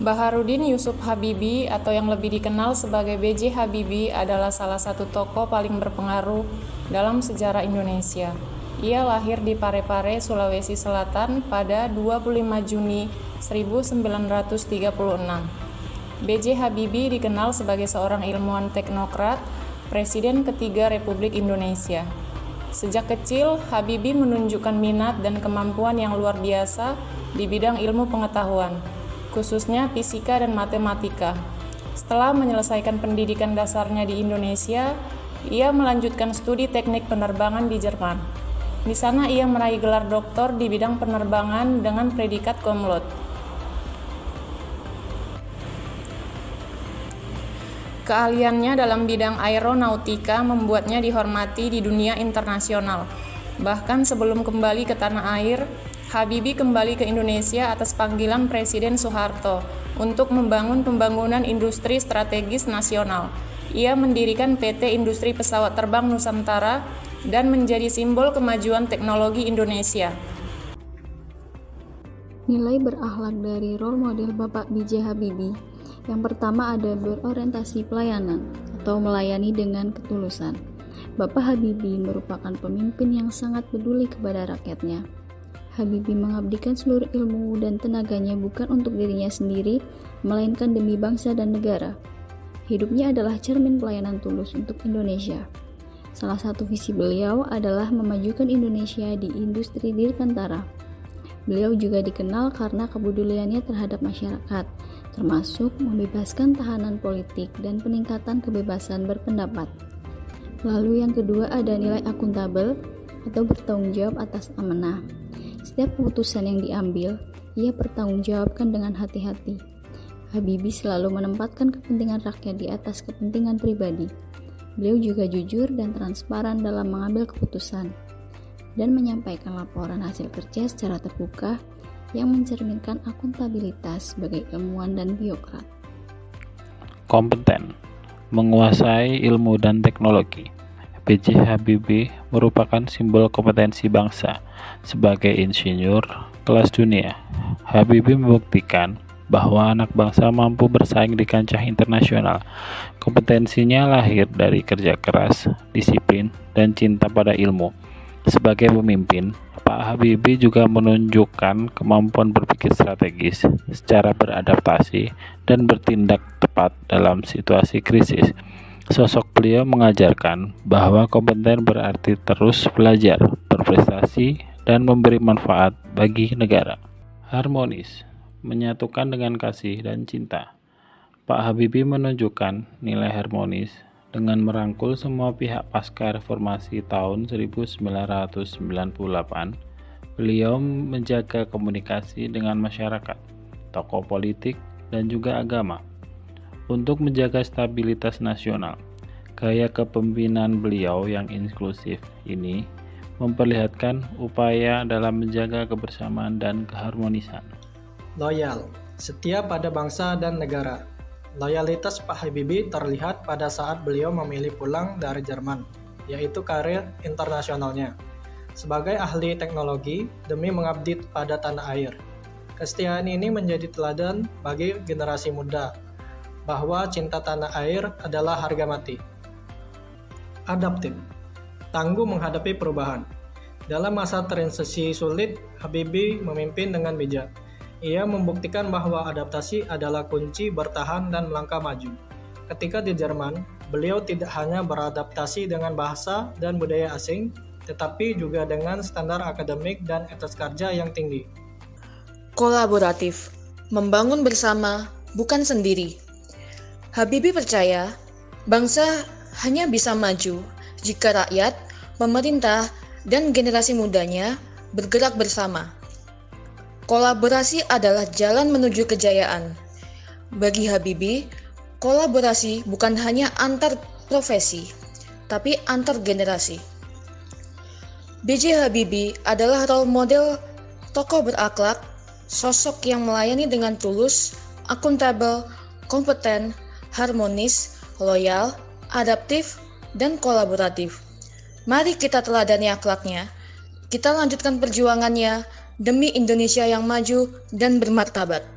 Baharudin Yusuf Habibie atau yang lebih dikenal sebagai B.J. Habibie adalah salah satu tokoh paling berpengaruh dalam sejarah Indonesia. Ia lahir di Parepare, Sulawesi Selatan pada 25 Juni 1936. B.J. Habibie dikenal sebagai seorang ilmuwan teknokrat, Presiden ketiga Republik Indonesia. Sejak kecil, Habibie menunjukkan minat dan kemampuan yang luar biasa di bidang ilmu pengetahuan, khususnya fisika dan matematika. Setelah menyelesaikan pendidikan dasarnya di Indonesia, ia melanjutkan studi teknik penerbangan di Jerman. Di sana ia meraih gelar doktor di bidang penerbangan dengan predikat cum laude. Keahliannya dalam bidang aeronautika membuatnya dihormati di dunia internasional. Bahkan sebelum kembali ke tanah air, Habibie kembali ke Indonesia atas panggilan Presiden Soeharto untuk membangun pembangunan industri strategis nasional. Ia mendirikan PT Industri Pesawat Terbang Nusantara dan menjadi simbol kemajuan teknologi Indonesia. Nilai berakhlak dari role model Bapak B.J. Habibie. Yang pertama ada berorientasi pelayanan atau melayani dengan ketulusan. Bapak Habibie merupakan pemimpin yang sangat peduli kepada rakyatnya. Habibie mengabdikan seluruh ilmu dan tenaganya bukan untuk dirinya sendiri, melainkan demi bangsa dan negara. Hidupnya adalah cermin pelayanan tulus untuk Indonesia. Salah satu visi beliau adalah memajukan Indonesia di industri dirgantara. Beliau juga dikenal karena kepeduliannya terhadap masyarakat, termasuk membebaskan tahanan politik dan peningkatan kebebasan berpendapat. Lalu yang kedua ada nilai akuntabel atau bertanggung jawab atas amanah. Setiap keputusan yang diambil, ia bertanggungjawabkan dengan hati-hati. Habibie selalu menempatkan kepentingan rakyat di atas kepentingan pribadi. Beliau juga jujur dan transparan dalam mengambil keputusan dan menyampaikan laporan hasil kerja secara terbuka yang mencerminkan akuntabilitas sebagai ilmuwan dan birokrat. Kompeten, menguasai ilmu dan teknologi. B.J. Habibie merupakan simbol kompetensi bangsa. Sebagai insinyur kelas dunia, Habibie membuktikan bahwa anak bangsa mampu bersaing di kancah internasional. Kompetensinya lahir dari kerja keras, disiplin, dan cinta pada ilmu. Sebagai pemimpin, Pak Habibie juga menunjukkan kemampuan berpikir strategis, secara beradaptasi, dan bertindak tepat dalam situasi krisis. Sosok beliau mengajarkan bahwa kompeten berarti terus belajar, berprestasi, dan memberi manfaat bagi negara. Harmonis, menyatukan dengan kasih dan cinta. Pak Habibie menunjukkan nilai harmonis dengan merangkul semua pihak pasca reformasi tahun 1998. Beliau menjaga komunikasi dengan masyarakat, tokoh politik, dan juga agama untuk menjaga stabilitas nasional. Gaya kepemimpinan beliau yang inklusif ini memperlihatkan upaya dalam menjaga kebersamaan dan keharmonisan. Loyal, setia pada bangsa dan negara. Loyalitas Pak Habibie terlihat pada saat beliau memilih pulang dari Jerman, yaitu karir internasionalnya. Sebagai ahli teknologi demi mengabdi pada tanah air. Kesetiaan ini menjadi teladan bagi generasi muda, bahwa cinta tanah air adalah harga mati. Adaptif, tangguh menghadapi perubahan. Dalam masa transisi sulit, Habibie memimpin dengan bijak. Ia membuktikan bahwa adaptasi adalah kunci bertahan dan melangkah maju. Ketika di Jerman, beliau tidak hanya beradaptasi dengan bahasa dan budaya asing, tetapi juga dengan standar akademik dan etos kerja yang tinggi. Kolaboratif, membangun bersama, bukan sendiri. Habibie percaya, bangsa hanya bisa maju jika rakyat, pemerintah, dan generasi mudanya bergerak bersama. Kolaborasi adalah jalan menuju kejayaan. Bagi Habibie, kolaborasi bukan hanya antar profesi, tapi antar generasi. B.J. Habibie adalah role model tokoh berakhlak, sosok yang melayani dengan tulus, akuntabel, kompeten, harmonis, loyal, adaptif, dan kolaboratif. Mari kita teladani akhlaknya, kita lanjutkan perjuangannya demi Indonesia yang maju dan bermartabat.